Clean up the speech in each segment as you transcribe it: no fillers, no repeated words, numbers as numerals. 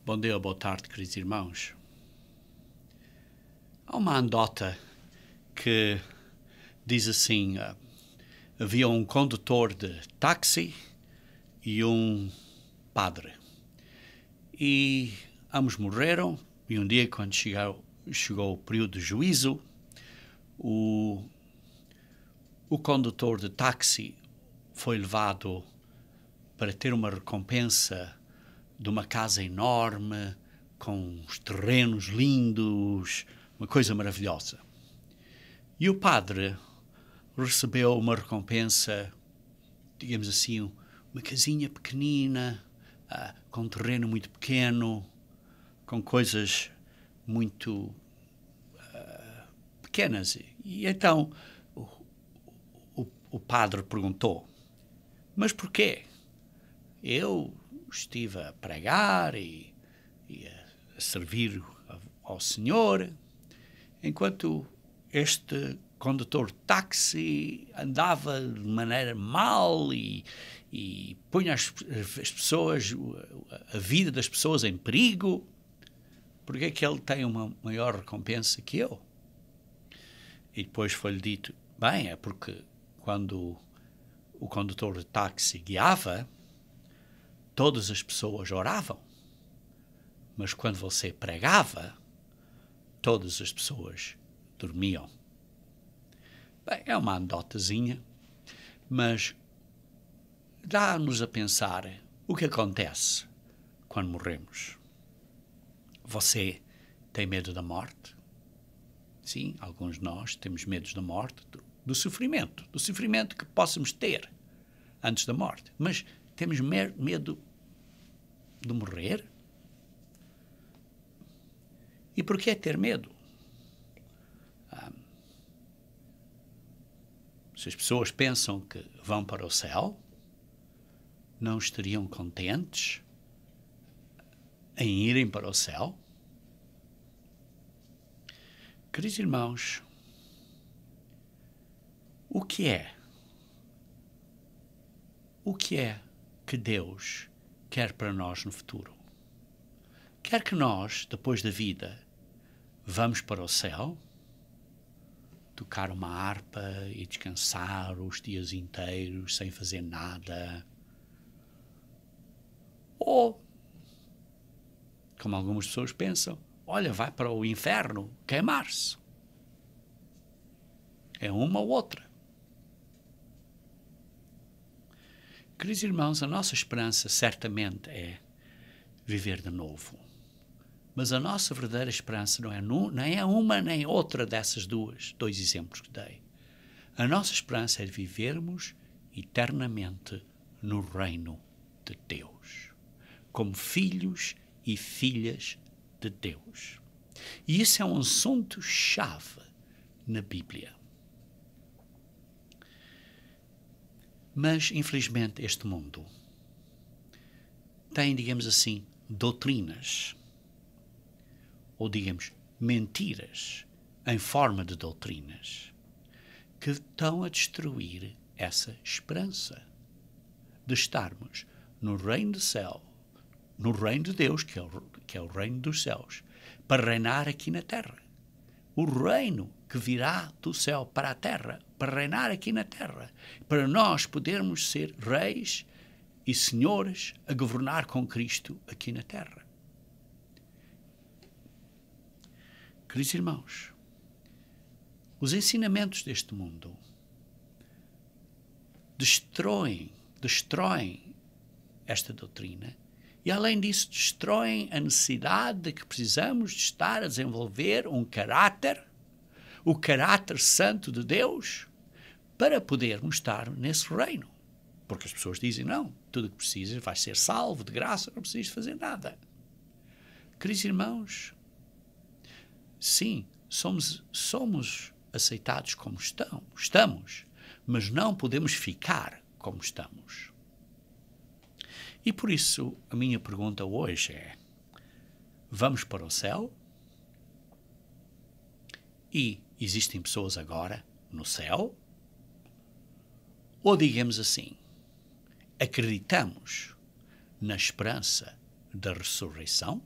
Bom dia, boa tarde, queridos irmãos. Há uma anedota que diz assim, havia um condutor de táxi e um padre. E ambos morreram, e um dia, quando chegou o período de juízo, o condutor de táxi foi levado para ter uma recompensa de uma casa enorme, com os terrenos lindos, uma coisa maravilhosa. E o padre recebeu uma recompensa, digamos assim, uma casinha pequenina, com um terreno muito pequeno, com coisas muito pequenas. E então o padre perguntou, mas porquê? Eu estive a pregar e a servir ao Senhor, enquanto este condutor de táxi andava de maneira mal e punha as pessoas, a vida das pessoas em perigo. Porque é que ele tem uma maior recompensa que eu? E depois foi-lhe dito, bem, é porque quando o condutor de táxi guiava, todas as pessoas oravam. Mas quando você pregava, todas as pessoas dormiam. Bem, é uma anedotazinha, mas dá-nos a pensar o que acontece quando morremos. Você tem medo da morte? Sim, alguns de nós temos medo da morte, do sofrimento que possamos ter antes da morte. Mas temos medo de morrer? E por que ter medo? Se as pessoas pensam que vão para o céu, não estariam contentes em irem para o céu? Queridos irmãos, o que é que Deus quer para nós no futuro? Quer que nós, depois da vida, vamos para o céu, tocar uma harpa e descansar os dias inteiros sem fazer nada? Ou, como algumas pessoas pensam, olha, vai para o inferno queimar-se. É uma ou outra. Queridos irmãos, a nossa esperança certamente é viver de novo. Mas a nossa verdadeira esperança nem é uma nem outra dessas dois exemplos que dei. A nossa esperança é de vivermos eternamente no reino de Deus, como filhos e filhas de Deus. E isso é um assunto-chave na Bíblia. Mas, infelizmente, este mundo tem, digamos assim, doutrinas, ou, digamos, mentiras em forma de doutrinas, que estão a destruir essa esperança de estarmos no reino do céu, no reino de Deus, que é o reino dos céus, para reinar aqui na terra. O reino que virá do céu para a terra, para reinar aqui na terra, para nós podermos ser reis e senhores a governar com Cristo aqui na terra. Queridos irmãos, os ensinamentos deste mundo destroem esta doutrina e, além disso, destroem a necessidade de que precisamos de estar a desenvolver o caráter santo de Deus, para podermos estar nesse reino. Porque as pessoas dizem, não, tudo o que precisas vai ser salvo de graça, não precisas fazer nada. Queridos irmãos, sim, somos aceitados como estamos, mas não podemos ficar como estamos. E por isso, a minha pergunta hoje é, vamos para o céu? E existem pessoas agora no céu? Ou, digamos assim, acreditamos na esperança da ressurreição?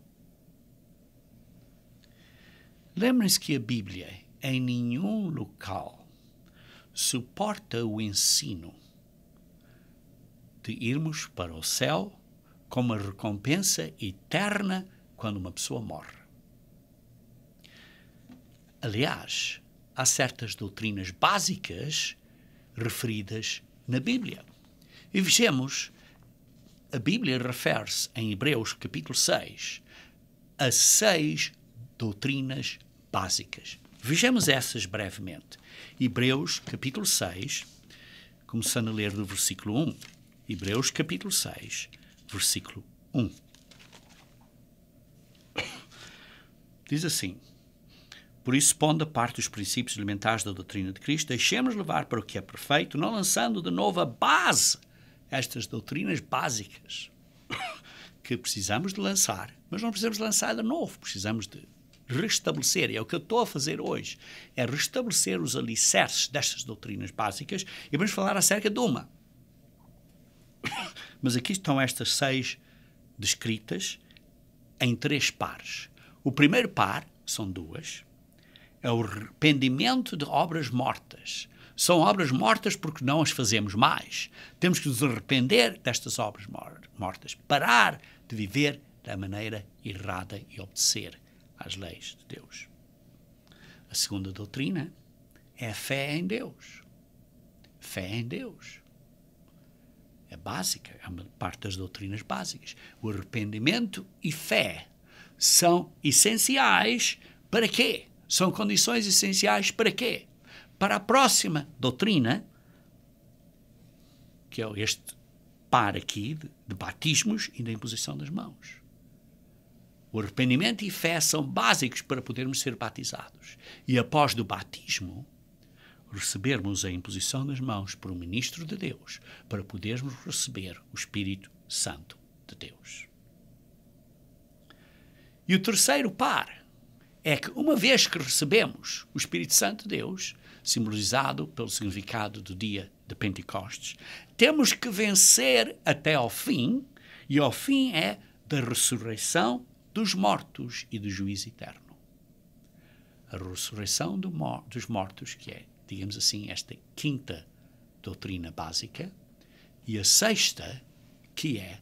Lembrem-se que a Bíblia, em nenhum local, suporta o ensino de irmos para o céu como uma recompensa eterna quando uma pessoa morre. Aliás, há certas doutrinas básicas referidas na Bíblia. E vejamos, a Bíblia refere-se em Hebreus capítulo 6 a 6 doutrinas básicas. Vejamos essas brevemente. Hebreus capítulo 6, começando a ler do versículo 1. Hebreus capítulo 6, versículo 1. Diz assim: por isso, pondo a parte os princípios elementares da doutrina de Cristo, deixemos levar para o que é perfeito, não lançando de novo a base, estas doutrinas básicas que precisamos de lançar, mas não precisamos de lançar de novo, precisamos de restabelecer. E é o que eu estou a fazer hoje, é restabelecer os alicerces destas doutrinas básicas, e vamos falar acerca de uma. Mas aqui estão estas 6 descritas em 3 pares. O primeiro par, são 2, é o arrependimento de obras mortas. São obras mortas porque não as fazemos mais. Temos que nos arrepender destas obras mortas. Parar de viver da maneira errada e obedecer às leis de Deus. A segunda doutrina é a fé em Deus. Fé em Deus. É básica, é uma parte das doutrinas básicas. O arrependimento e fé são essenciais para quê? São condições essenciais para quê? Para a próxima doutrina, que é este par aqui de batismos e da imposição das mãos. O arrependimento e fé são básicos para podermos ser batizados. E após do batismo, recebermos a imposição das mãos por um ministro de Deus, para podermos receber o Espírito Santo de Deus. E o terceiro par é que, uma vez que recebemos o Espírito Santo de Deus, simbolizado pelo significado do dia de Pentecostes, temos que vencer até ao fim, e ao fim é da ressurreição dos mortos e do juízo eterno. A ressurreição dos mortos, que é, digamos assim, esta quinta doutrina básica, e a sexta, que é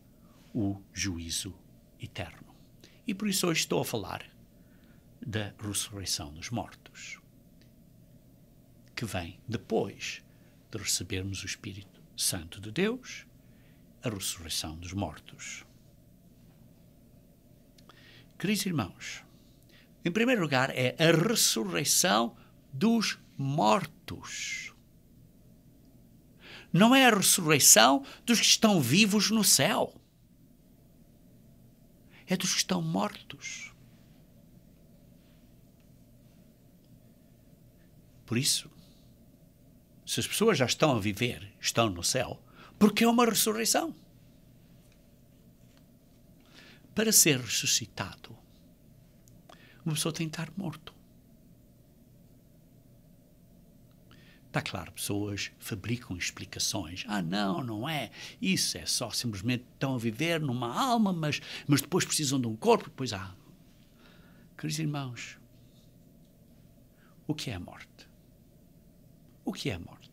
o juízo eterno. E por isso hoje estou a falar da ressurreição dos mortos, que vem depois de recebermos o Espírito Santo de Deus, a ressurreição dos mortos. Queridos irmãos, em primeiro lugar é a ressurreição dos mortos. Não é a ressurreição dos que estão vivos no céu. É dos que estão mortos. Por isso, se as pessoas já estão a viver, estão no céu, porque é uma ressurreição. Para ser ressuscitado, uma pessoa tem que estar morto. Está claro, pessoas fabricam explicações. Não, não é. Isso é só simplesmente estão a viver numa alma, mas depois precisam de um corpo. Depois há. Queridos irmãos, o que é a morte? O que é a morte?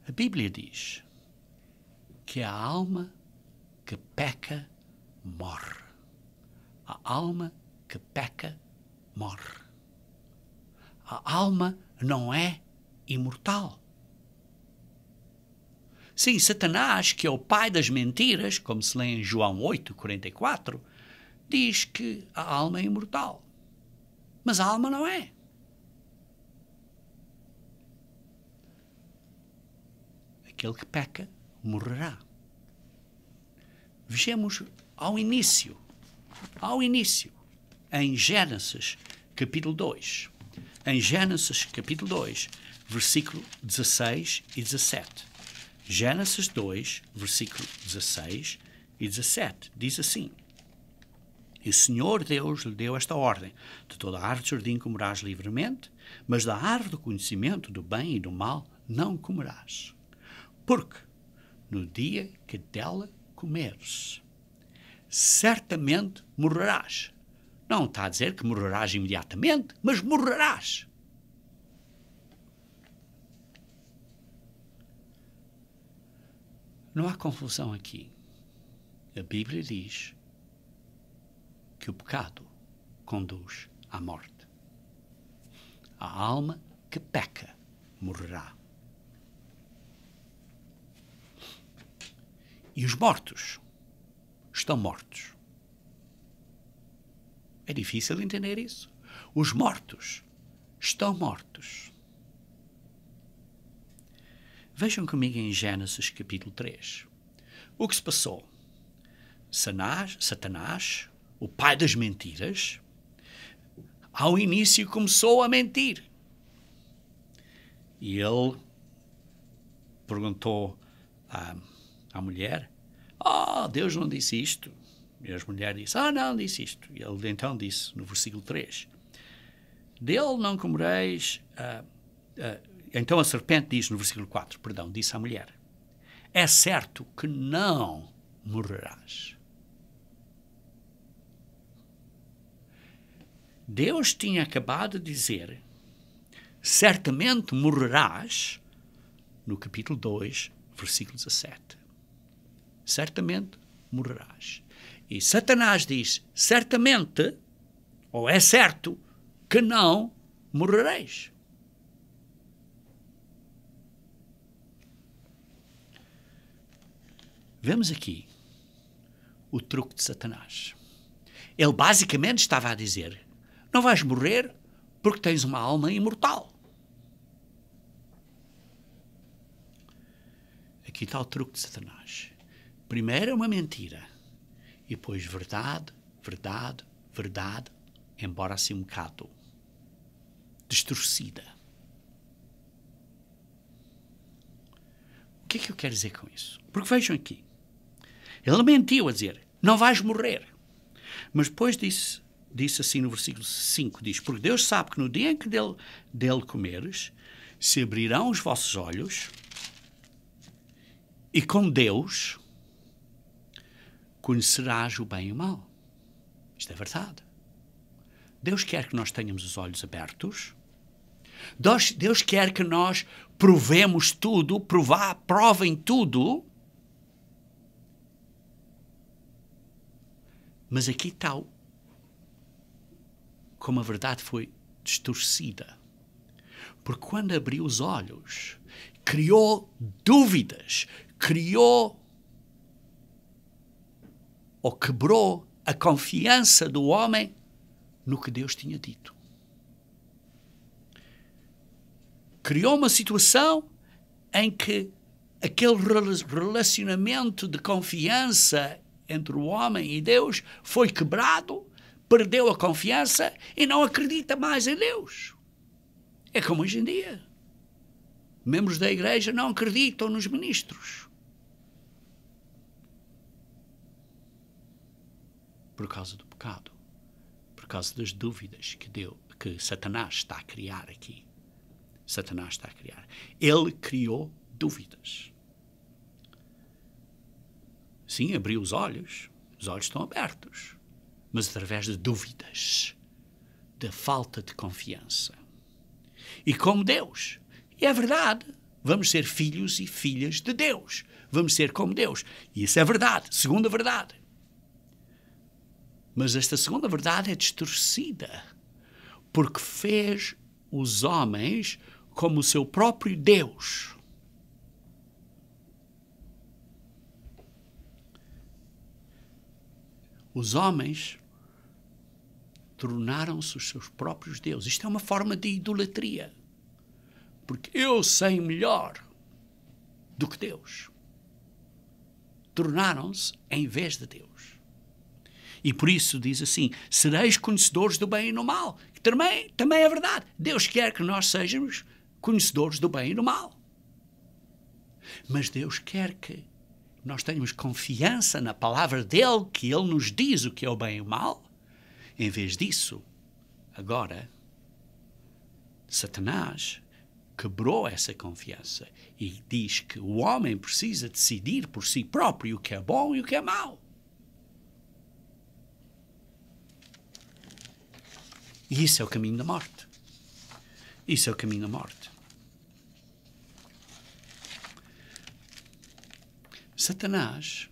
A Bíblia diz que a alma que peca morre. A alma que peca morre. A alma não é imortal. Sim, Satanás, que é o pai das mentiras, como se lê em João 8:44, diz que a alma é imortal. Mas a alma não é. Aquele que peca morrerá. Vejamos ao início, em Gênesis capítulo 2. Em Gênesis capítulo 2, versículo 16 e 17. Gênesis 2, versículo 16 e 17. Diz assim: E o Senhor Deus lhe deu esta ordem: de toda a árvore do jardim comerás livremente, mas da árvore do conhecimento do bem e do mal não comerás. Porque no dia que dela comeres, certamente morrerás. Não está a dizer que morrerás imediatamente, mas morrerás. Não há confusão aqui. A Bíblia diz que o pecado conduz à morte. A alma que peca morrerá. E os mortos estão mortos. É difícil entender isso. Os mortos estão mortos. Vejam comigo em Gênesis capítulo 3. O que se passou? Satanás, o pai das mentiras, ao início começou a mentir. E ele perguntou à mulher, Deus não disse isto. E a mulher disse, não disse isto. E ele então disse, no versículo 3, dele não comereis... Então a serpente diz no versículo 4, disse à mulher, é certo que não morrerás. Deus tinha acabado de dizer, certamente morrerás, no capítulo 2, versículo 17. Certamente morrerás. E Satanás diz, certamente, ou é certo, que não morrereis. Vemos aqui o truque de Satanás. Ele basicamente estava a dizer, não vais morrer porque tens uma alma imortal. Aqui está o truque de Satanás. Primeiro é uma mentira. E depois verdade, verdade, verdade, embora assim um bocado distorcida. O que é que eu quero dizer com isso? Porque vejam aqui. Ele mentiu a dizer, não vais morrer. Mas depois disse assim no versículo 5, diz, porque Deus sabe que no dia em que dele comeres, se abrirão os vossos olhos e com Deus conhecerás o bem e o mal. Isto é verdade. Deus quer que nós tenhamos os olhos abertos. Deus quer que nós provemos tudo, provem tudo. Mas aqui está como a verdade foi distorcida. Porque quando abriu os olhos, criou dúvidas, quebrou a confiança do homem no que Deus tinha dito. Criou uma situação em que aquele relacionamento de confiança entre o homem e Deus foi quebrado, perdeu a confiança e não acredita mais em Deus. É como hoje em dia. Membros da igreja não acreditam nos ministros. Por causa do pecado. Por causa das dúvidas que Satanás está a criar aqui. Satanás está a criar. Ele criou dúvidas. Sim, abriu os olhos estão abertos, mas através de dúvidas, da falta de confiança. E como Deus, e é verdade, vamos ser filhos e filhas de Deus, vamos ser como Deus, e isso é verdade, segunda verdade. Mas esta segunda verdade é distorcida, porque fez os homens como o seu próprio Deus. Os homens tornaram-se os seus próprios deuses. Isto é uma forma de idolatria. Porque eu sei melhor do que Deus. Tornaram-se em vez de Deus. E por isso diz assim, sereis conhecedores do bem e do mal. Que também é verdade. Deus quer que nós sejamos conhecedores do bem e do mal. Mas Deus quer que nós tenhamos confiança na palavra dele, que ele nos diz o que é o bem e o mal. Em vez disso, agora, Satanás quebrou essa confiança e diz que o homem precisa decidir por si próprio o que é bom e o que é mau. E isso é o caminho da morte. Isso é o caminho da morte. Satanás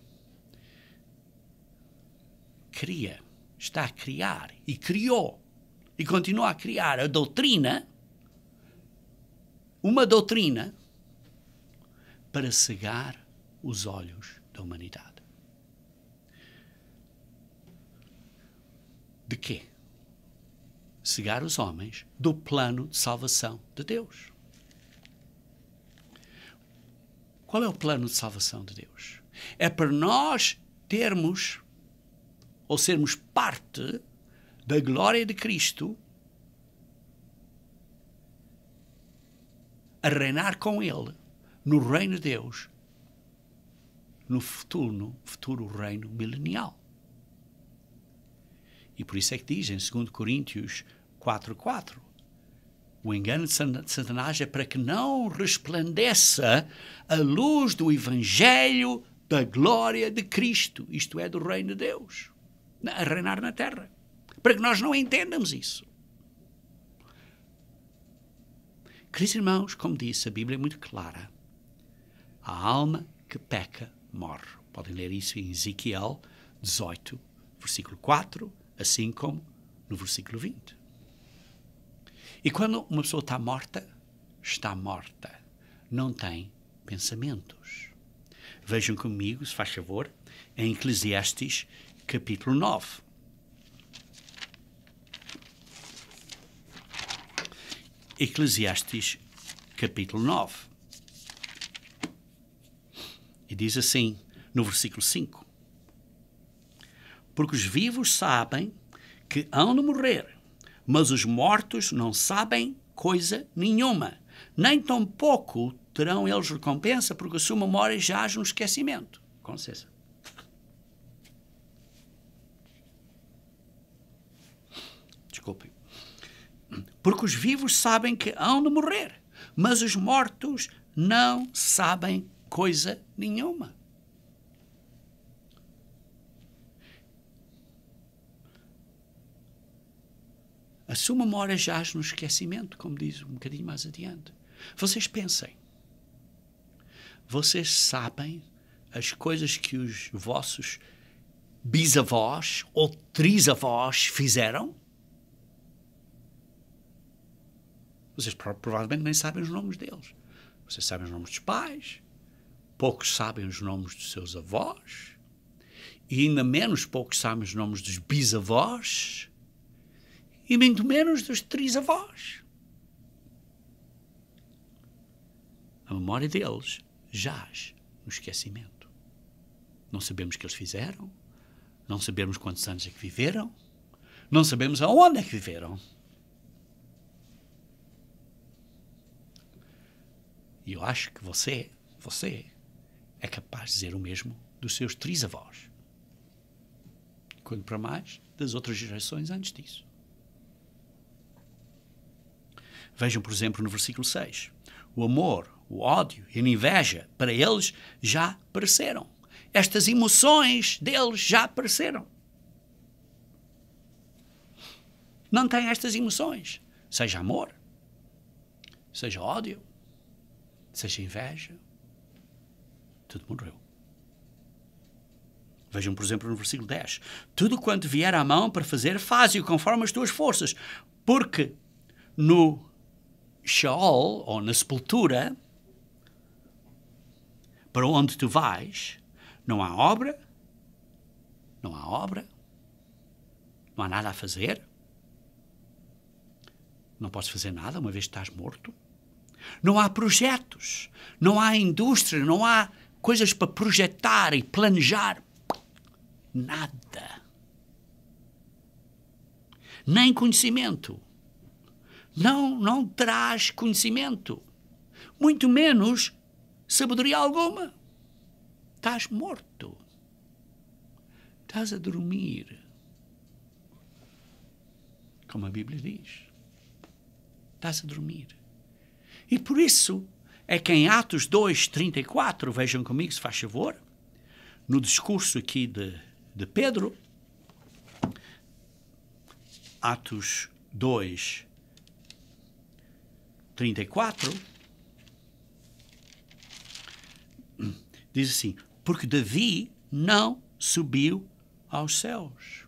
está a criar e criou e continua a criar a doutrina, uma doutrina para cegar os olhos da humanidade. De quê? Cegar os homens do plano de salvação de Deus. Qual é o plano de salvação de Deus? É para nós termos ou sermos parte da glória de Cristo, a reinar com Ele no reino de Deus, no futuro reino milenial. E por isso é que diz em 2 Coríntios 4:4, o engano de Satanás é para que não resplandeça a luz do Evangelho da glória de Cristo, isto é, do reino de Deus, a reinar na terra, para que nós não entendamos isso. Queridos irmãos, como disse, a Bíblia é muito clara. A alma que peca morre. Podem ler isso em Ezequiel 18, versículo 4, assim como no versículo 20. E quando uma pessoa está morta, não tem pensamentos. Vejam comigo, se faz favor, em Eclesiastes, capítulo 9. Eclesiastes, capítulo 9. E diz assim, no versículo 5. Porque os vivos sabem que hão de morrer, mas os mortos não sabem coisa nenhuma, nem tampouco terão eles recompensa, porque a sua memória jaz no esquecimento. Com licença. Desculpem. Porque os vivos sabem que hão de morrer, mas os mortos não sabem coisa nenhuma. A sua memória jaz no esquecimento, como diz um bocadinho mais adiante. Vocês pensem. Vocês sabem as coisas que os vossos bisavós ou trisavós fizeram? Vocês provavelmente nem sabem os nomes deles. Vocês sabem os nomes dos pais, poucos sabem os nomes dos seus avós, e ainda menos poucos sabem os nomes dos bisavós, e muito menos dos trisavós. A memória deles jaz no esquecimento. Não sabemos o que eles fizeram, não sabemos quantos anos é que viveram, não sabemos aonde é que viveram. E eu acho que você é capaz de dizer o mesmo dos seus trisavós. Quanto para mais das outras gerações antes disso. Vejam, por exemplo, no versículo 6. O amor, o ódio e a inveja, para eles já apareceram. Estas emoções deles já apareceram. Não têm estas emoções. Seja amor, seja ódio, seja inveja. Tudo morreu. Vejam, por exemplo, no versículo 10. Tudo quanto vier à mão para fazer, faze-o conforme as tuas forças. Porque no Sheol, ou na sepultura, para onde tu vais, não há obra, não há nada a fazer, não podes fazer nada uma vez que estás morto, não há projetos, não há indústria, não há coisas para projetar e planejar, nada, nem conhecimento. Não terás conhecimento, muito menos sabedoria alguma. Estás morto. Estás a dormir. Como a Bíblia diz. Estás a dormir. E por isso é que em Atos 2:34, vejam comigo se faz favor, no discurso aqui de Pedro, Atos 2, 34, diz assim, porque Davi não subiu aos céus.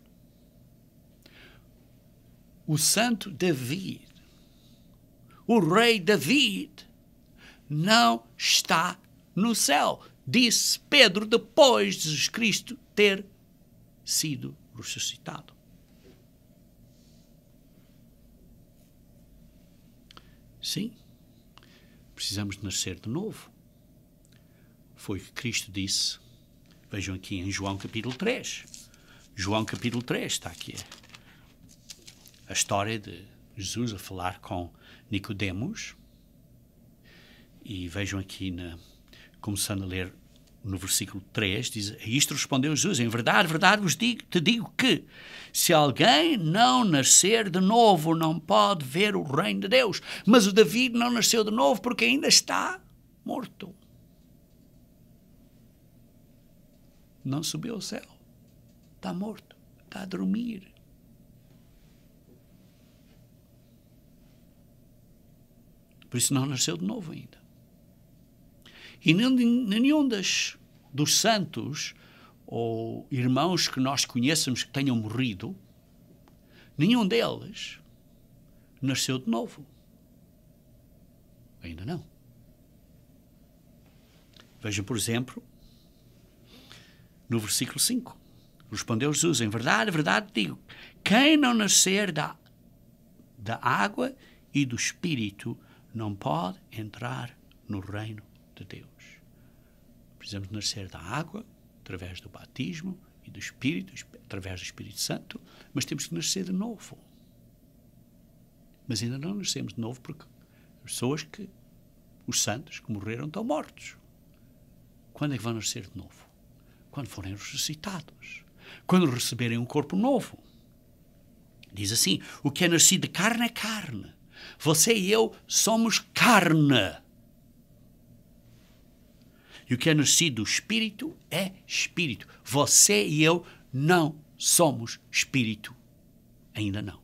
O santo Davi, o rei Davi, não está no céu, disse Pedro depois de Jesus Cristo ter sido ressuscitado. Sim, precisamos de nascer de novo. Foi o que Cristo disse. Vejam aqui em João capítulo 3. João capítulo 3 está aqui. A história de Jesus a falar com Nicodemos. E vejam aqui, começando a ler no versículo 3, diz, a isto respondeu Jesus, em verdade, verdade te digo que se alguém não nascer de novo, não pode ver o reino de Deus. Mas o Davi não nasceu de novo porque ainda está morto. Não subiu ao céu. Está morto. Está a dormir. Por isso não nasceu de novo ainda. E nenhum dos santos ou irmãos que nós conheçamos que tenham morrido, nenhum deles nasceu de novo. Ainda não. Veja, por exemplo, no versículo 5. Respondeu Jesus, em verdade, verdade digo, quem não nascer da água e do Espírito não pode entrar no reino de Deus. Precisamos nascer da água, através do batismo, e do Espírito, através do Espírito Santo, mas temos que nascer de novo. Mas ainda não nascemos de novo porque as pessoas os santos que morreram estão mortos. Quando é que vão nascer de novo? Quando forem ressuscitados. Quando receberem um corpo novo. Diz assim, o que é nascido de carne é carne. Você e eu somos carne. E o que é nascido do Espírito é Espírito. Você e eu não somos Espírito. Ainda não.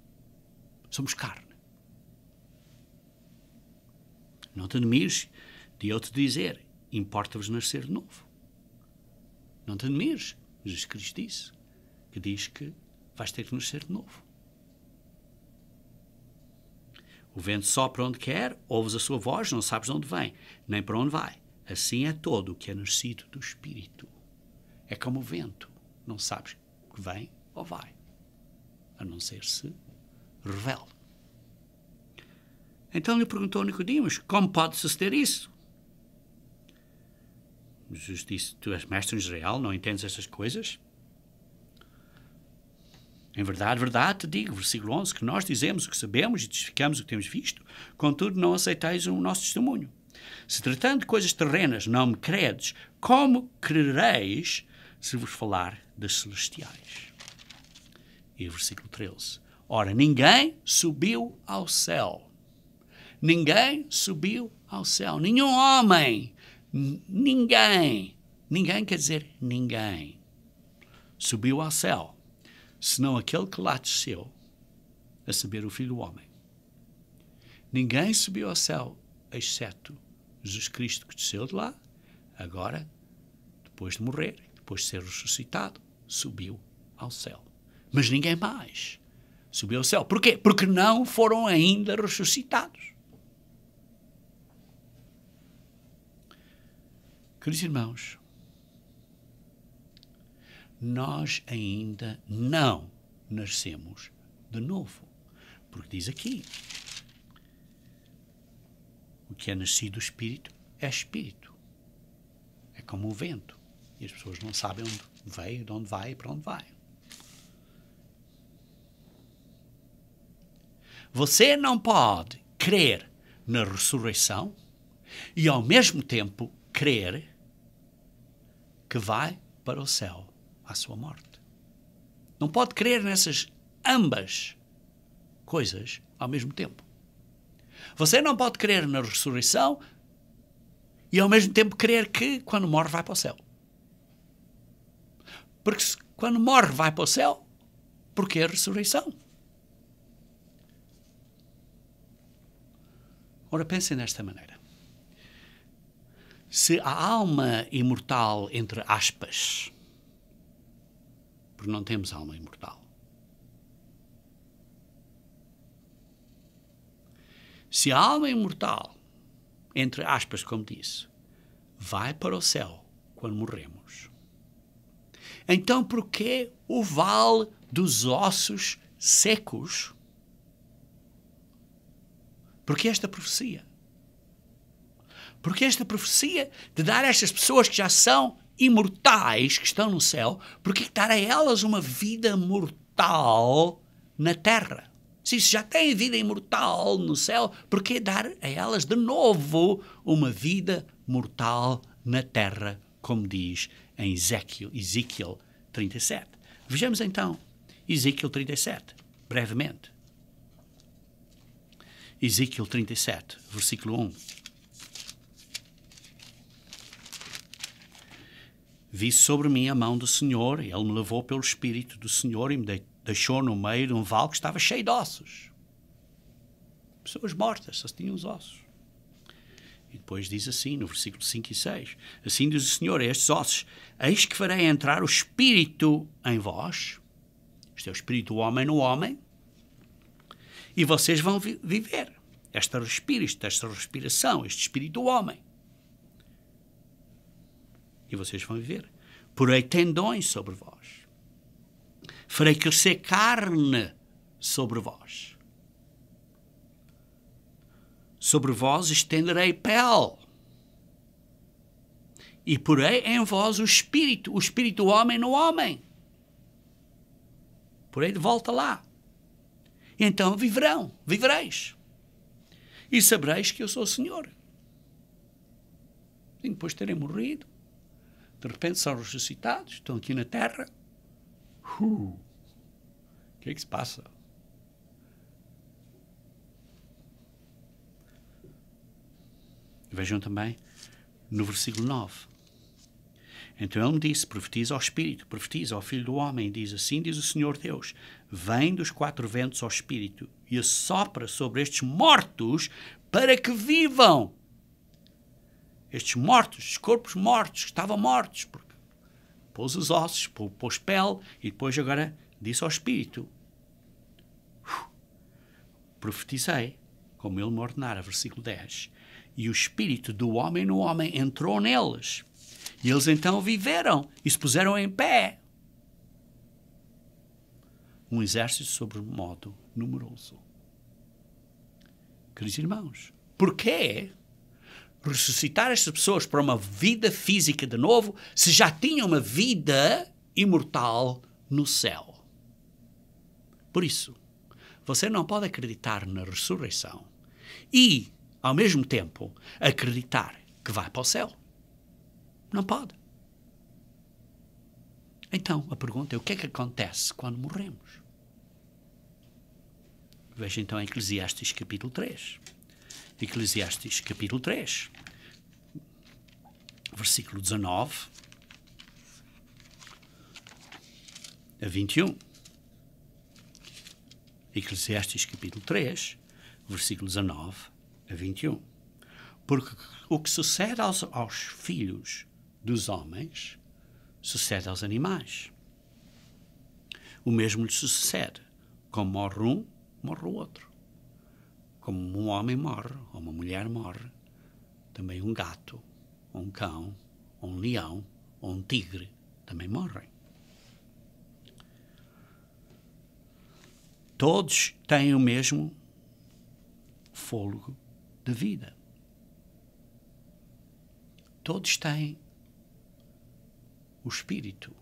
Somos carne. Não te admires de eu te dizer, importa-vos nascer de novo. Não te admires. Jesus Cristo disse, que diz que vais ter que nascer de novo. O vento sopra onde quer, ouves a sua voz, não sabes de onde vem, nem para onde vai. Assim é todo o que é nascido do Espírito. É como o vento. Não sabes que vem ou vai. A não ser se revela. Então lhe perguntou Nicodemos, como pode suceder isso? Jesus disse, tu és mestre em Israel, não entendes estas coisas? Em verdade, verdade te digo, versículo 11, que nós dizemos o que sabemos e testificamos o que temos visto, contudo não aceitais o nosso testemunho. Se tratando de coisas terrenas não me credes, como crereis se vos falar das celestiais? E versículo 13. Ora, ninguém subiu ao céu. Ninguém subiu ao céu. Nenhum homem. Ninguém. Ninguém quer dizer ninguém. Subiu ao céu. Senão aquele que lá desceu, a saber, o Filho do Homem. Ninguém subiu ao céu, exceto Jesus Cristo que desceu de lá, agora, depois de morrer, depois de ser ressuscitado, subiu ao céu. Mas ninguém mais subiu ao céu. Porquê? Porque não foram ainda ressuscitados. Queridos irmãos, nós ainda não nascemos de novo. Porque diz aqui, o que é nascido do Espírito é Espírito. É como o vento. E as pessoas não sabem onde veio, de onde vai e para onde vai. Você não pode crer na ressurreição e ao mesmo tempo crer que vai para o céu à sua morte. Não pode crer nessas ambas coisas ao mesmo tempo. Você não pode crer na ressurreição e ao mesmo tempo crer que quando morre vai para o céu. Porque quando morre vai para o céu, porque é a ressurreição. Ora, pensem desta maneira. Se a alma imortal, entre aspas, porque não temos alma imortal, se a alma imortal, entre aspas, como disse, vai para o céu quando morremos, então por que o vale dos ossos secos? Porque esta profecia? Porque esta profecia de dar a estas pessoas que já são imortais, que estão no céu, porque dar a elas uma vida mortal na terra? Se já têm vida imortal no céu, por que dar a elas de novo uma vida mortal na terra, como diz em Ezequiel 37? Vejamos então Ezequiel 37, brevemente. Ezequiel 37, versículo 1. Vi sobre mim a mão do Senhor, e Ele me levou pelo Espírito do Senhor e me deixou no meio de um vale que estava cheio de ossos. Pessoas mortas, só tinham os ossos. E depois diz assim, no versículo 5 e 6, assim diz o Senhor a estes ossos, eis que farei entrar o Espírito em vós, isto é o Espírito do homem no homem, e vocês vão viver esta respiração, este Espírito do homem. E vocês vão viver. Porei tendões sobre vós. Farei crescer carne sobre vós. Sobre vós estenderei pele. E porei em vós o Espírito do homem no homem. Porei de volta lá. E então vivereis. E sabereis que eu sou o Senhor. E depois de terem morrido, de repente são ressuscitados, estão aqui na terra. O que é que se passa? Vejam também no versículo 9. Então ele me disse, profetiza ao Espírito, profetiza ao Filho do Homem, diz assim, diz o Senhor Deus, vem dos quatro ventos ao Espírito e assopra sobre estes mortos para que vivam. Estes mortos, estes corpos mortos, que estavam mortos, porque pôs os ossos, pôs pele, e depois agora disse ao Espírito, profetizei, como ele me ordenara, versículo 10, e o Espírito do homem no homem entrou neles, e eles então viveram, e se puseram em pé. Um exército sobre modo numeroso. Queridos irmãos, porquê ressuscitar estas pessoas para uma vida física de novo, se já tinham uma vida imortal no céu? Por isso, você não pode acreditar na ressurreição e, ao mesmo tempo, acreditar que vai para o céu. Não pode. Então, a pergunta é, o que é que acontece quando morremos? Veja então em Eclesiastes capítulo 3. Eclesiastes capítulo 3, versículo 19 a 21. Eclesiastes capítulo 3, versículo 19 a 21. Porque o que sucede aos filhos dos homens sucede aos animais. O mesmo lhes sucede. Como morre um, morre o outro. Como um homem morre, ou uma mulher morre, também um gato, ou um cão, ou um leão, ou um tigre também morrem. Todos têm o mesmo fôlego de vida. Todos têm o espírito.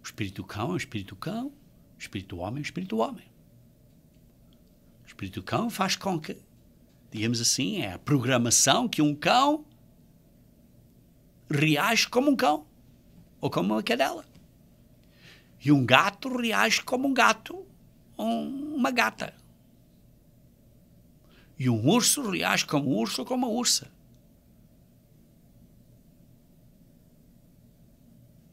O espírito do cão é o espírito do cão, o espírito do homem é o espírito do homem. O espírito do cão faz com que, digamos assim, é a programação que um cão reage como um cão, ou como uma cadela. E um gato reage como um gato, ou uma gata. E um urso reage como um urso ou como uma ursa.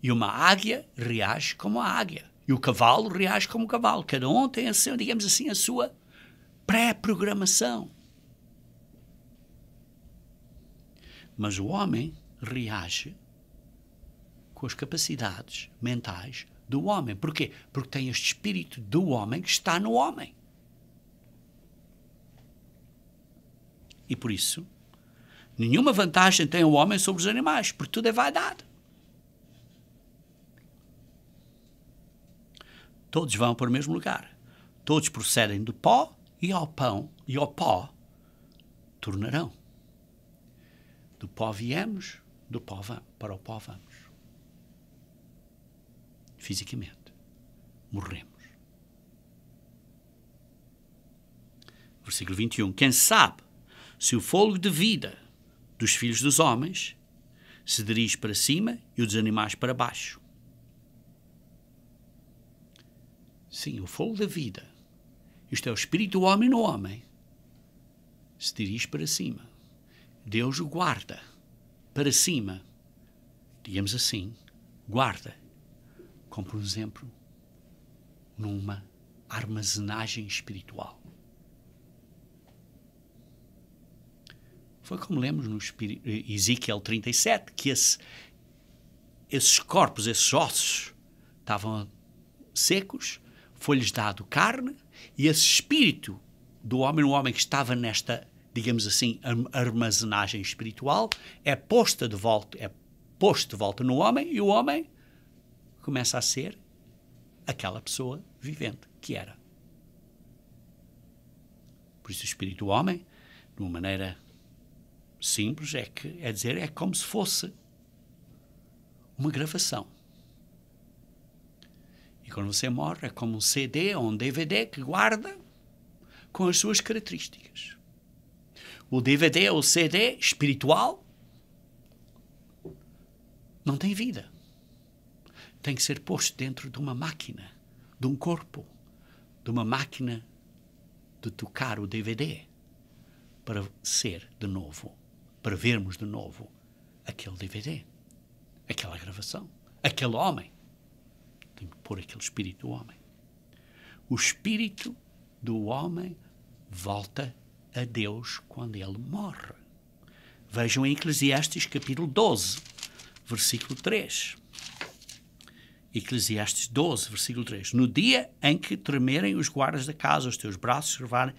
E uma águia reage como a águia. E o cavalo reage como o cavalo. Cada um tem, digamos assim, a sua pré-programação. Mas o homem reage com as capacidades mentais do homem. Porquê? Porque tem este espírito do homem que está no homem. E por isso, nenhuma vantagem tem o homem sobre os animais, porque tudo é vaidade. Todos vão para o mesmo lugar. Todos procedem do pó e ao pó tornarão. Do pó viemos, do pó vamos, para o pó vamos. Fisicamente. Morremos. Versículo 21. Quem sabe se o fôlego de vida dos filhos dos homens se dirige para cima e o dos animais para baixo. Sim, o fôlego da vida, isto é, o espírito do homem no homem, se dirige para cima. Deus o guarda para cima. Digamos assim, guarda, como por exemplo, numa armazenagem espiritual. Foi como lemos no Ezequiel 37, que esses corpos, esses ossos, estavam secos, foi-lhes dado carne, e esse espírito do homem no homem que estava nesta, digamos assim, armazenagem espiritual, é posto de volta no homem, e o homem começa a ser aquela pessoa vivente que era. Por isso o espírito do homem, de uma maneira simples, é como se fosse uma gravação. E quando você morre, é como um CD ou um DVD que guarda com as suas características. O DVD ou o CD espiritual não tem vida. Tem que ser posto dentro de uma máquina, de um corpo, de uma máquina de tocar o DVD, para ser de novo, para vermos de novo aquele DVD, aquela gravação, aquele homem. Tem que pôr aquele espírito do homem. O espírito do homem volta a Deus quando ele morre. Vejam em Eclesiastes capítulo 12, versículo 3. Eclesiastes 12, versículo 3. No dia em que tremerem os guardas da casa, os teus braços servarem...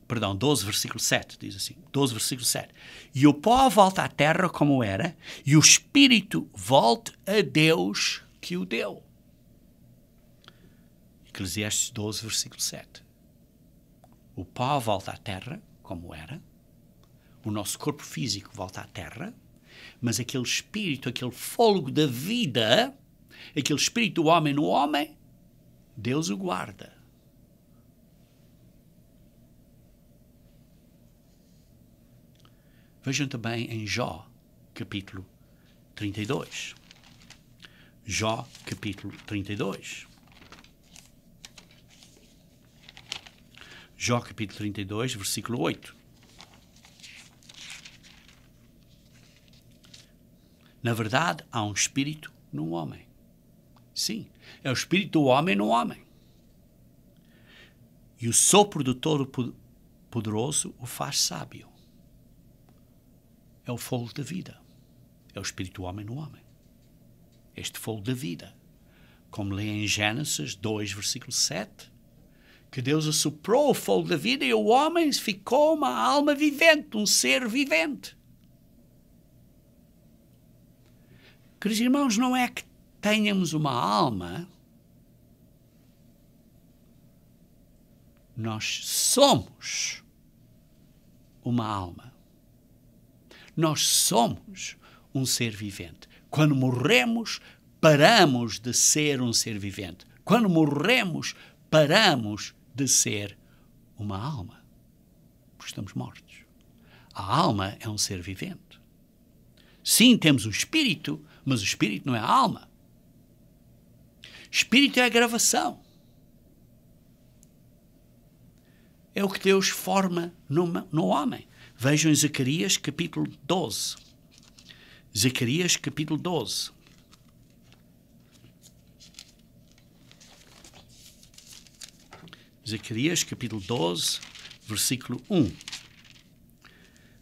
Perdão, 12, versículo 7, diz assim. 12, versículo 7. E o pó volta à terra como era, e o espírito volta a Deus que o deu. Eclesiastes 12, versículo 7. O pó volta à terra como era, o nosso corpo físico volta à terra, mas aquele espírito, aquele fôlego da vida, aquele espírito do homem no homem, Deus o guarda. Vejam também em Jó, capítulo 32. Jó, capítulo 32. Jó, capítulo 32, versículo 8. Na verdade, há um espírito no homem. Sim, é o espírito do homem no homem. E o sopro do Todo-Poderoso o faz sábio. É o fogo da vida. É o espírito do homem no homem. Este fogo da vida. Como lê em Gênesis 2, versículo 7, que Deus assoprou o fogo da vida e o homem ficou uma alma vivente, um ser vivente. Queridos irmãos, não é que tenhamos uma alma, nós somos uma alma. Nós somos um ser vivente. Quando morremos, paramos de ser um ser vivente. Quando morremos, paramos de ser uma alma. Porque estamos mortos. A alma é um ser vivente. Sim, temos um espírito, mas o espírito não é a alma. Espírito é a gravação. É o que Deus forma no homem. Vejam em Zacarias capítulo 12. Zacarias capítulo 12. Zacarias, capítulo 12, versículo 1.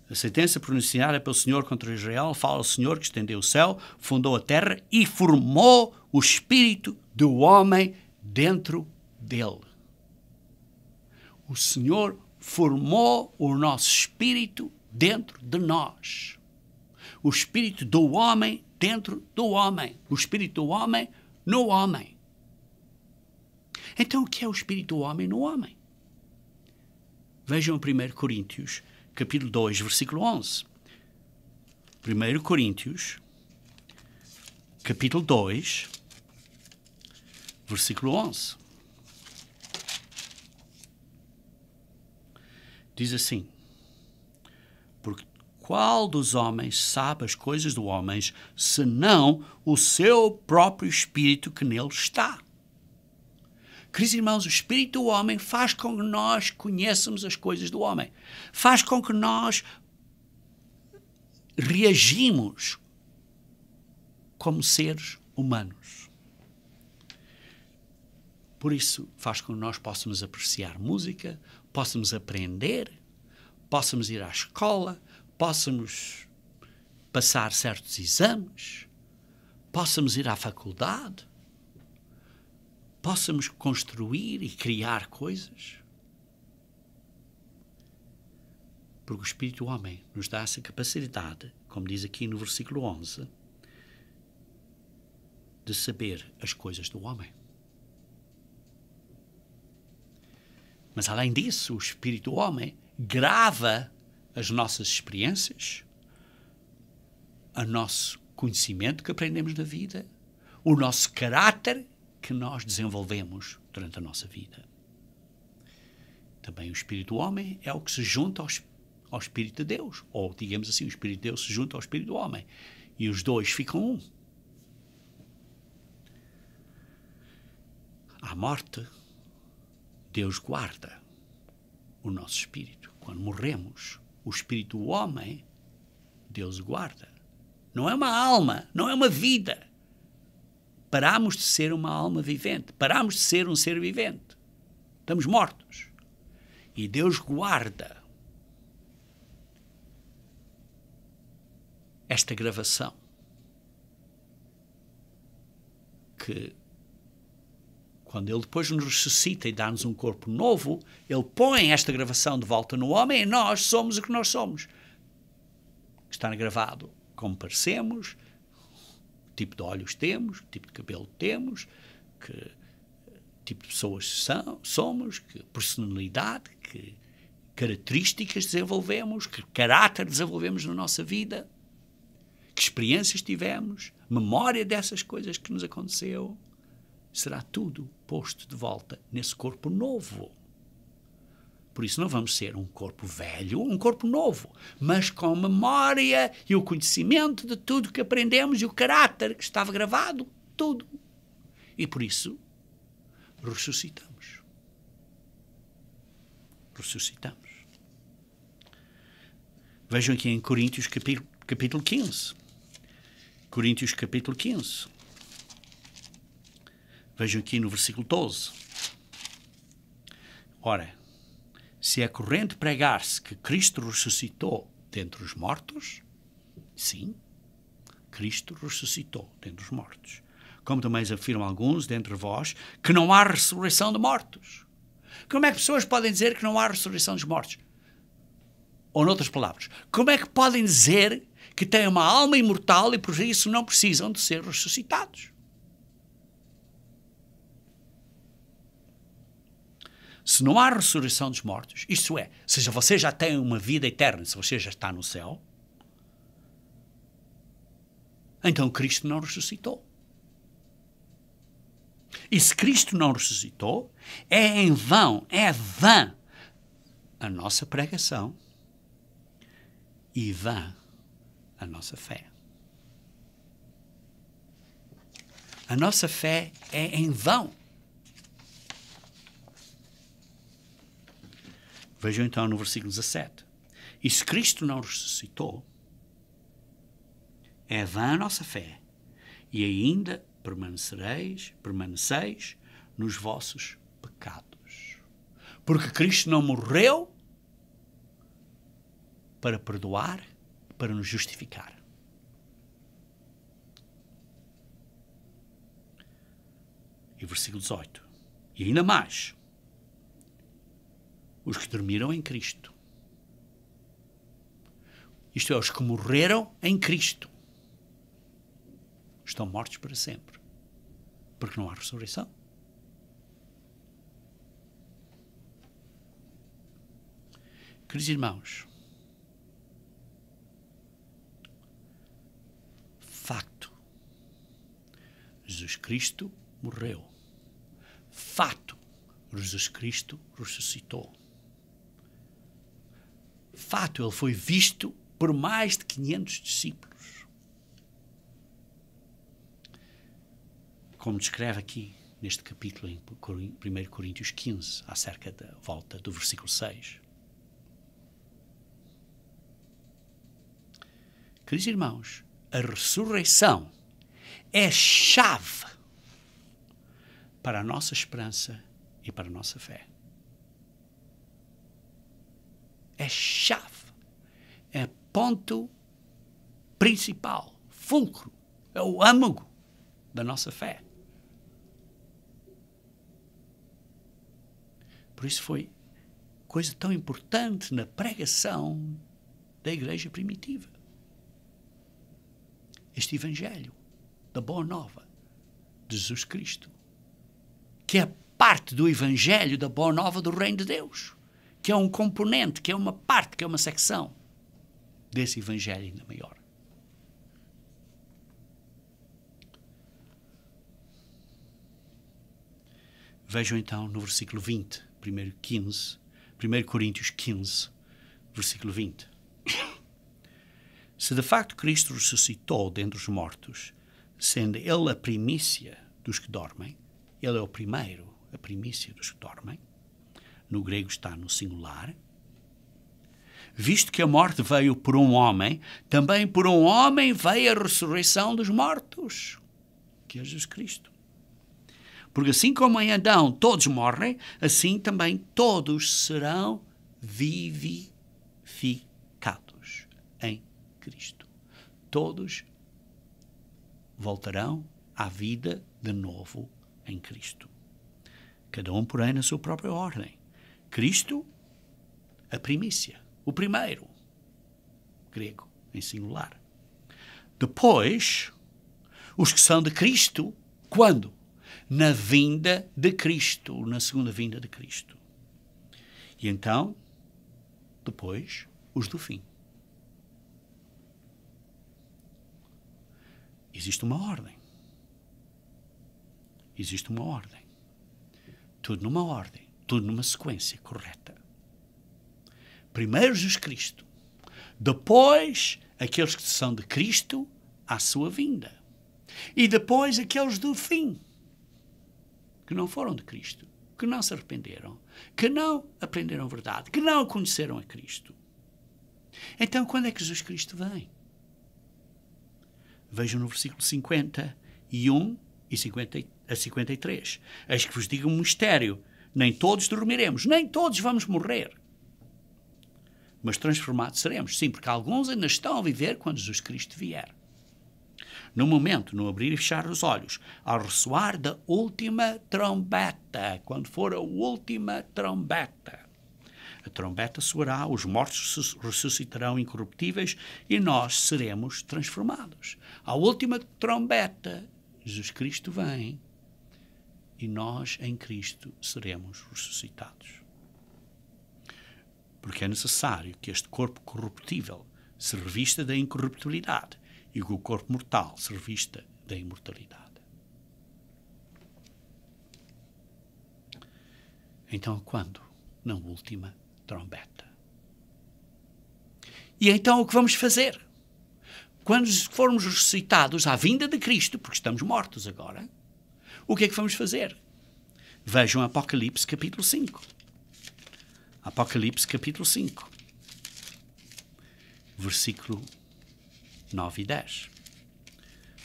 A sentença pronunciada pelo Senhor contra Israel fala o Senhor que estendeu o céu, fundou a terra e formou o espírito do homem dentro dele. O Senhor formou o nosso espírito dentro de nós. O espírito do homem dentro do homem. O espírito do homem no homem. Então, o que é o espírito do homem no homem? Vejam 1 Coríntios, capítulo 2, versículo 11. 1 Coríntios, capítulo 2, versículo 11. Diz assim: porque qual dos homens sabe as coisas do homem, senão o seu próprio espírito que nele está? Queridos irmãos, o espírito do homem faz com que nós conheçamos as coisas do homem. Faz com que nós reagimos como seres humanos. Por isso, faz com que nós possamos apreciar música, possamos aprender, possamos ir à escola, possamos passar certos exames, possamos ir à faculdade, possamos construir e criar coisas. Porque o espírito do homem nos dá essa capacidade, como diz aqui no versículo 11, de saber as coisas do homem. Mas, além disso, o espírito do homem grava as nossas experiências, o nosso conhecimento que aprendemos na vida, o nosso caráter que nós desenvolvemos durante a nossa vida. Também o espírito do homem é o que se junta ao espírito de Deus, ou, digamos assim, o espírito de Deus se junta ao espírito do homem, e os dois ficam um. À morte, Deus guarda o nosso espírito. Quando morremos, o espírito do homem, Deus guarda. Não é uma alma, não é uma vida. Paramos de ser uma alma vivente. Paramos de ser um ser vivente. Estamos mortos. E Deus guarda esta gravação que, quando Ele depois nos ressuscita e dá-nos um corpo novo, Ele põe esta gravação de volta no homem e nós somos o que nós somos. Está gravado como parecemos, que tipo de olhos temos, que tipo de cabelo temos, que tipo de pessoas somos, que personalidade, que características desenvolvemos, que caráter desenvolvemos na nossa vida, que experiências tivemos, memória dessas coisas que nos aconteceu. Será tudo posto de volta nesse corpo novo. Por isso não vamos ser um corpo velho, um corpo novo, mas com memória e o conhecimento de tudo que aprendemos e o caráter que estava gravado, tudo. E por isso ressuscitamos. Ressuscitamos. Vejam aqui em Coríntios capítulo 15. Coríntios capítulo 15. Vejam aqui no versículo 12. Ora, se é corrente pregar-se que Cristo ressuscitou dentre os mortos, sim, Cristo ressuscitou dentre os mortos. Como também afirmam alguns dentre vós que não há ressurreição de mortos. Como é que pessoas podem dizer que não há ressurreição dos mortos? Ou, noutras palavras, como é que podem dizer que têm uma alma imortal e por isso não precisam de ser ressuscitados? Se não há ressurreição dos mortos, isto é, seja você já tem uma vida eterna, se você já está no céu, então Cristo não ressuscitou. E se Cristo não ressuscitou, é em vão, é vã a nossa pregação e vã a nossa fé. A nossa fé é em vão. Vejam então no versículo 17. E se Cristo não ressuscitou, é vã a nossa fé, e ainda permaneceis nos vossos pecados. Porque Cristo não morreu para perdoar, para nos justificar. E versículo 18. E ainda mais. Os que dormiram em Cristo. Isto é, os que morreram em Cristo. Estão mortos para sempre. Porque não há ressurreição. Queridos irmãos, facto. Jesus Cristo morreu. Fato. Jesus Cristo ressuscitou. Fato, ele foi visto por mais de 500 discípulos. Como descreve aqui neste capítulo em 1 Coríntios 15, acerca da volta do versículo 6. Queridos irmãos, a ressurreição é a chave para a nossa esperança e para a nossa fé. É chave. É ponto principal, fulcro, é o âmago da nossa fé. Por isso foi coisa tão importante na pregação da igreja primitiva. Este evangelho da Boa Nova de Jesus Cristo, que é parte do evangelho da Boa Nova do Reino de Deus, que é um componente, que é uma parte, que é uma secção desse evangelho ainda maior. Vejam então no versículo 20, 1 Coríntios 15, versículo 20. Se de facto Cristo ressuscitou dentre os mortos, sendo Ele a primícia dos que dormem, Ele é o primeiro, a primícia dos que dormem, no grego está no singular, visto que a morte veio por um homem, também por um homem veio a ressurreição dos mortos, que é Jesus Cristo. Porque assim como em Adão todos morrem, assim também todos serão vivificados em Cristo. Todos voltarão à vida de novo em Cristo. Cada um, porém, na sua própria ordem. Cristo, a primícia, o primeiro, grego, em singular. Depois, os que são de Cristo, quando? Na vinda de Cristo, na segunda vinda de Cristo. E então, depois, os do fim. Existe uma ordem. Existe uma ordem. Tudo numa ordem, tudo numa sequência correta. Primeiro Jesus Cristo, depois aqueles que são de Cristo à sua vinda, e depois aqueles do fim, que não foram de Cristo, que não se arrependeram, que não aprenderam a verdade, que não conheceram a Cristo. Então, quando é que Jesus Cristo vem? Vejam no versículo 51 e 53. Eis que vos digo um mistério. Nem todos dormiremos, nem todos vamos morrer. Mas transformados seremos. Sim, porque alguns ainda estão a viver quando Jesus Cristo vier. No momento, no abrir e fechar os olhos, ao ressoar da última trombeta, quando for a última trombeta, a trombeta soará, os mortos ressuscitarão incorruptíveis e nós seremos transformados. A última trombeta, Jesus Cristo vem e nós em Cristo seremos ressuscitados. Porque é necessário que este corpo corruptível se revista da incorruptibilidade e que o corpo mortal se revista da imortalidade. Então, quando? Na última trombeta. E então o que vamos fazer? Quando formos ressuscitados à vinda de Cristo, porque estamos mortos agora, o que é que vamos fazer? Vejam Apocalipse capítulo 5. Apocalipse capítulo 5. Versículo 9 e 10.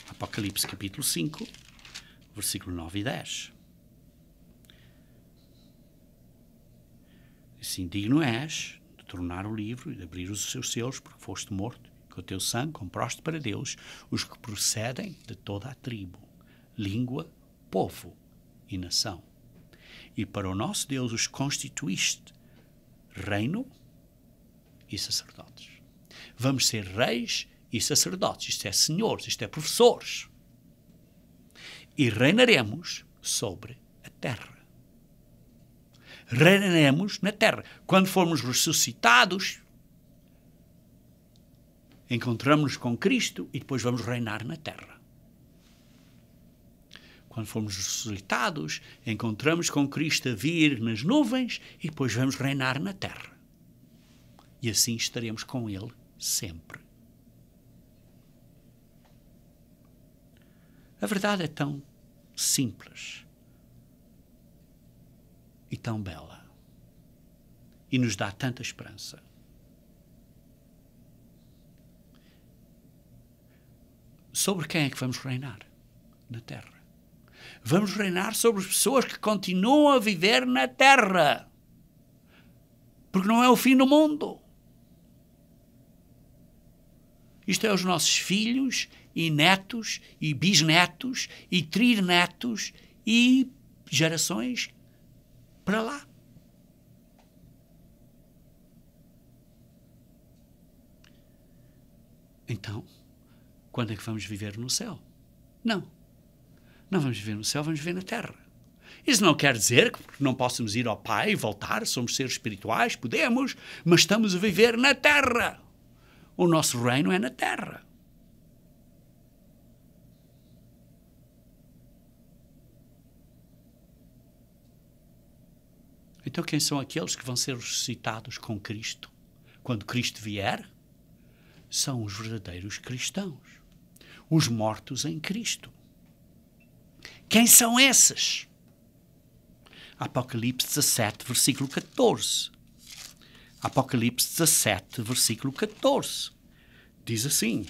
Apocalipse capítulo 5, versículo 9 e 10. Assim digno és de tornar o livro e de abrir os seus selos, porque foste morto, com o teu sangue compraste para Deus os que procedem de toda a tribo, língua, povo e nação. E para o nosso Deus os constituíste reino e sacerdotes. Vamos ser reis e sacerdotes. Isto é senhores, isto é professores. E reinaremos sobre a terra. Reinaremos na terra. Quando formos ressuscitados, encontramos-nos com Cristo e depois vamos reinar na terra. Quando formos ressuscitados, encontramos com Cristo a vir nas nuvens e depois vamos reinar na terra. E assim estaremos com Ele sempre. A verdade é tão simples e tão bela e nos dá tanta esperança. Sobre quem é que vamos reinar na terra? Vamos reinar sobre as pessoas que continuam a viver na terra. Porque não é o fim do mundo. Isto é os nossos filhos e netos e bisnetos e trinetos e gerações para lá. Então, quando é que vamos viver no céu? Não. Não vamos viver no céu, vamos viver na terra. Isso não quer dizer que não possamos ir ao Pai e voltar, somos seres espirituais, podemos, mas estamos a viver na terra. O nosso reino é na terra. Então quem são aqueles que vão ser ressuscitados com Cristo? Quando Cristo vier, são os verdadeiros cristãos. Os mortos em Cristo. Quem são esses? Apocalipse 17, versículo 14. Apocalipse 17, versículo 14. Diz assim: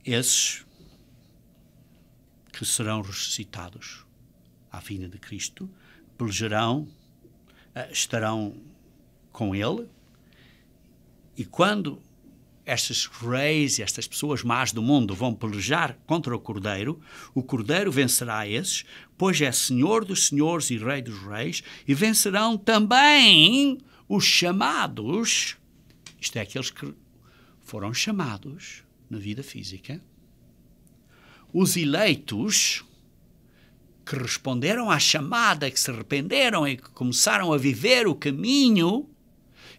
esses que serão ressuscitados à vinda de Cristo pelejarão, estarão com Ele, e quando estes reis e estas pessoas más do mundo vão pelejar contra o Cordeiro vencerá esses, pois é Senhor dos senhores e Rei dos reis, e vencerão também os chamados, isto é, aqueles que foram chamados na vida física, os eleitos, que responderam à chamada, que se arrependeram e que começaram a viver o caminho,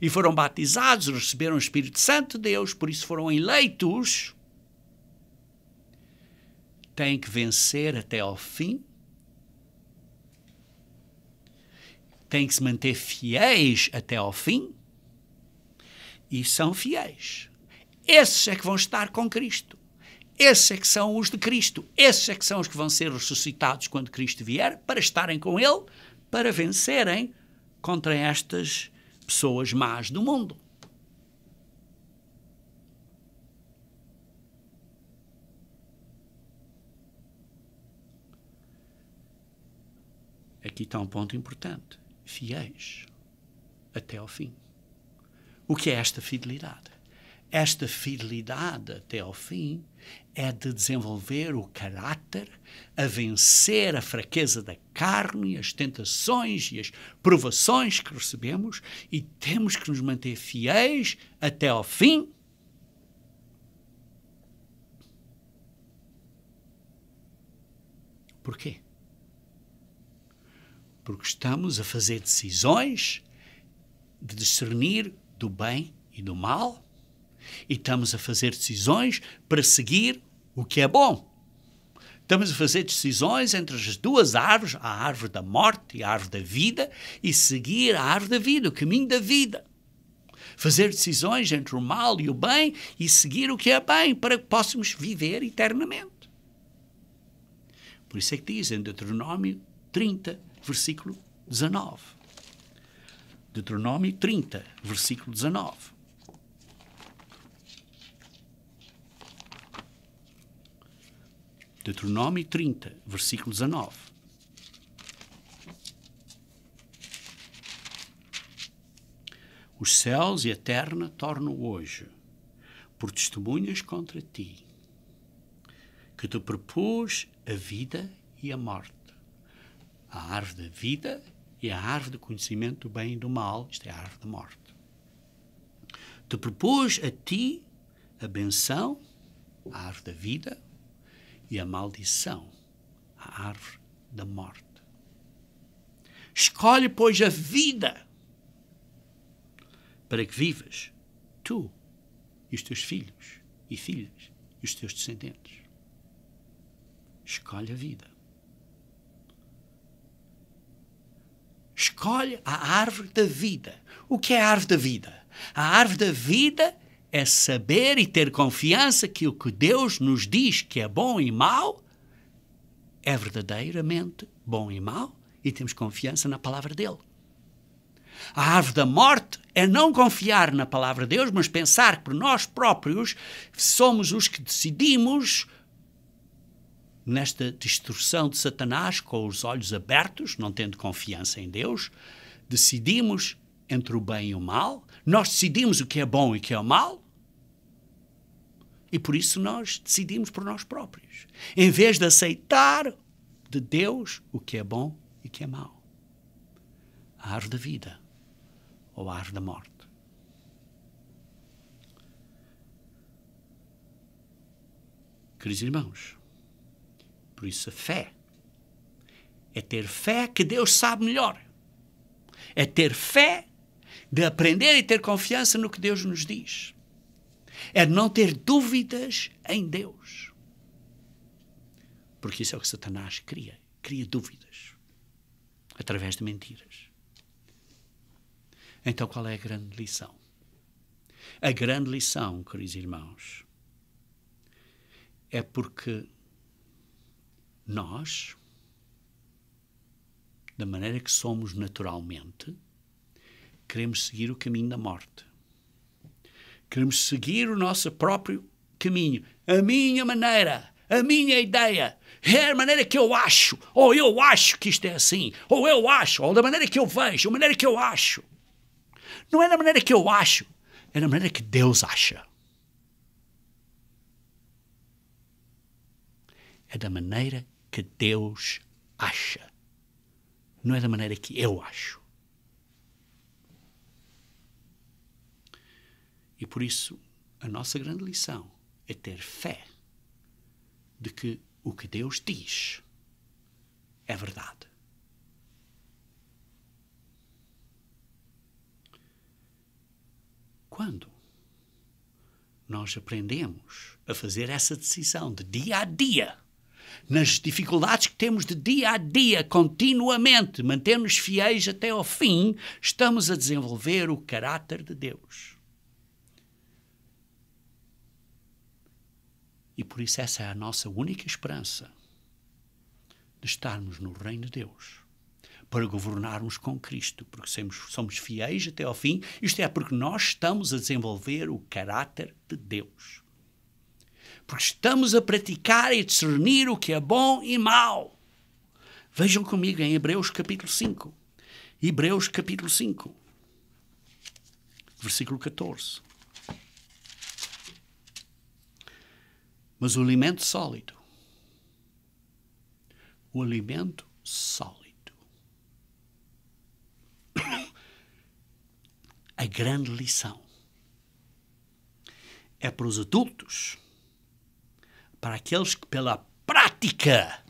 e foram batizados, receberam o Espírito Santo de Deus, por isso foram eleitos, têm que vencer até ao fim, têm que se manter fiéis até ao fim, e são fiéis. Esses é que vão estar com Cristo. Esses é que são os de Cristo. Esses é que são os que vão ser ressuscitados quando Cristo vier, para estarem com Ele, para vencerem contra estas pessoas más do mundo. Aqui está um ponto importante. Fiéis até ao fim. O que é esta fidelidade? Esta fidelidade até ao fim é de desenvolver o caráter, a vencer a fraqueza da carne, as tentações e as provações que recebemos, e temos que nos manter fiéis até ao fim. Porquê? Porque estamos a fazer decisões de discernir do bem e do mal, e estamos a fazer decisões para seguir o que é bom. Estamos a fazer decisões entre as duas árvores, a árvore da morte e a árvore da vida, e seguir a árvore da vida, o caminho da vida. Fazer decisões entre o mal e o bem e seguir o que é bem, para que possamos viver eternamente. Por isso é que diz em Deuteronômio 30, versículo 19. Deuteronômio 30, versículo 19. Deuteronômio 30, versículo 19. Os céus e a terra tornam hoje por testemunhas contra ti, que te propus a vida e a morte, a árvore da vida e a árvore do conhecimento do bem e do mal, isto é a árvore da morte. Te propus a ti a benção, a árvore da vida, e a maldição, a árvore da morte. Escolhe, pois, a vida para que vivas, tu e os teus filhos e filhas e os teus descendentes. Escolhe a vida. Escolhe a árvore da vida. O que é a árvore da vida? A árvore da vida é saber e ter confiança que o que Deus nos diz que é bom e mau é verdadeiramente bom e mau e temos confiança na palavra dele. A árvore da morte é não confiar na palavra de Deus, mas pensar que por nós próprios somos os que decidimos, nesta distorção de Satanás, com os olhos abertos, não tendo confiança em Deus, decidimos entre o bem e o mal, nós decidimos o que é bom e o que é o mal, e por isso nós decidimos por nós próprios, em vez de aceitar de Deus o que é bom e o que é mau. A árvore da vida ou a árvore da morte. Queridos irmãos, por isso a fé é ter fé que Deus sabe melhor. É ter fé de aprender e ter confiança no que Deus nos diz. É não ter dúvidas em Deus. Porque isso é o que Satanás cria. Cria dúvidas. Através de mentiras. Então qual é a grande lição? A grande lição, queridos irmãos, é porque nós, da maneira que somos naturalmente, queremos seguir o caminho da morte. Queremos seguir o nosso próprio caminho. A minha maneira, a minha ideia, é a maneira que eu acho, ou eu acho que isto é assim, ou eu acho, ou da maneira que eu vejo, a maneira que eu acho. Não é da maneira que eu acho, é da maneira que Deus acha. É da maneira que Deus acha. Não é da maneira que eu acho. E por isso, a nossa grande lição é ter fé de que o que Deus diz é verdade. Quando nós aprendemos a fazer essa decisão de dia a dia, nas dificuldades que temos de dia a dia, continuamente, manter-nos fiéis até ao fim, estamos a desenvolver o caráter de Deus. E por isso essa é a nossa única esperança de estarmos no reino de Deus, para governarmos com Cristo, porque somos fiéis até ao fim, isto é, porque nós estamos a desenvolver o caráter de Deus. Porque estamos a praticar e discernir o que é bom e mau. Vejam comigo em Hebreus capítulo 5. Hebreus capítulo 5, versículo 14. Mas o alimento sólido, a grande lição é para os adultos, para aqueles que pela prática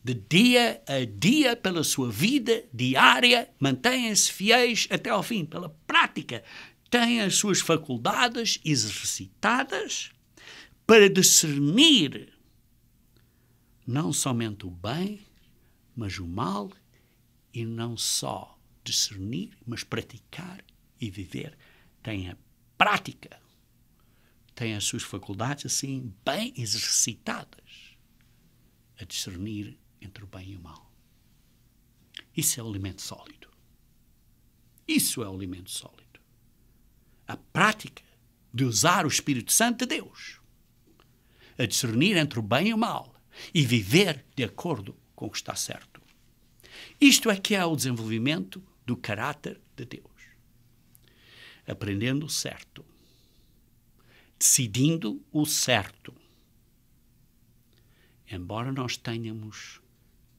de dia a dia, pela sua vida diária, mantêm-se fiéis até ao fim, pela prática, têm as suas faculdades exercitadas para discernir não somente o bem, mas o mal, e não só discernir, mas praticar e viver. Têm a prática, têm as suas faculdades assim bem exercitadas a discernir entre o bem e o mal. Isso é o alimento sólido. Isso é o alimento sólido. A prática de usar o Espírito Santo de Deus a discernir entre o bem e o mal e viver de acordo com o que está certo. Isto é que é o desenvolvimento do caráter de Deus. aprendendo o certo, decidindo o certo. Embora nós tenhamos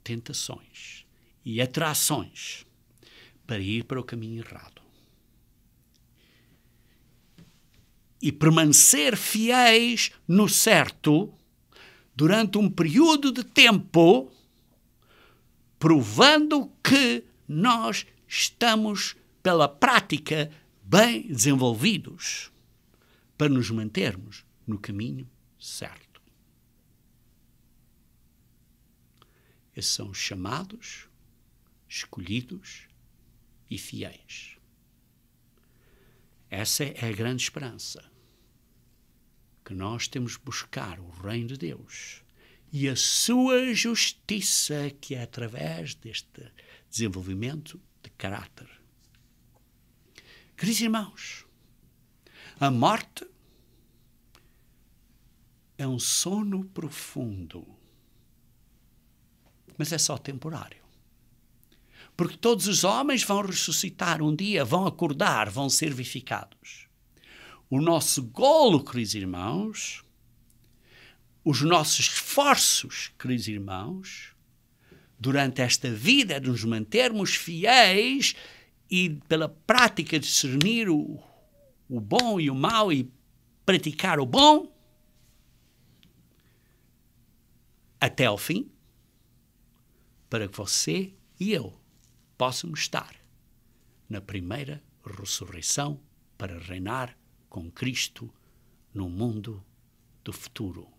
tentações e atrações para ir para o caminho errado. E permanecer fiéis no certo durante um período de tempo, provando que nós estamos, pela prática, bem desenvolvidos para nos mantermos no caminho certo. Esses são os chamados, escolhidos e fiéis. Essa é a grande esperança, que nós temos de buscar o reino de Deus e a sua justiça, que é através deste desenvolvimento de caráter. Queridos irmãos, a morte é um sono profundo, mas é só temporário. Porque todos os homens vão ressuscitar um dia, vão acordar, vão ser vivificados. O nosso golo, queridos irmãos, os nossos esforços, queridos irmãos, durante esta vida é de nos mantermos fiéis e pela prática discernir o bom e o mau e praticar o bom até ao fim, para que você e eu possamos estar na primeira ressurreição para reinar com Cristo no mundo do futuro.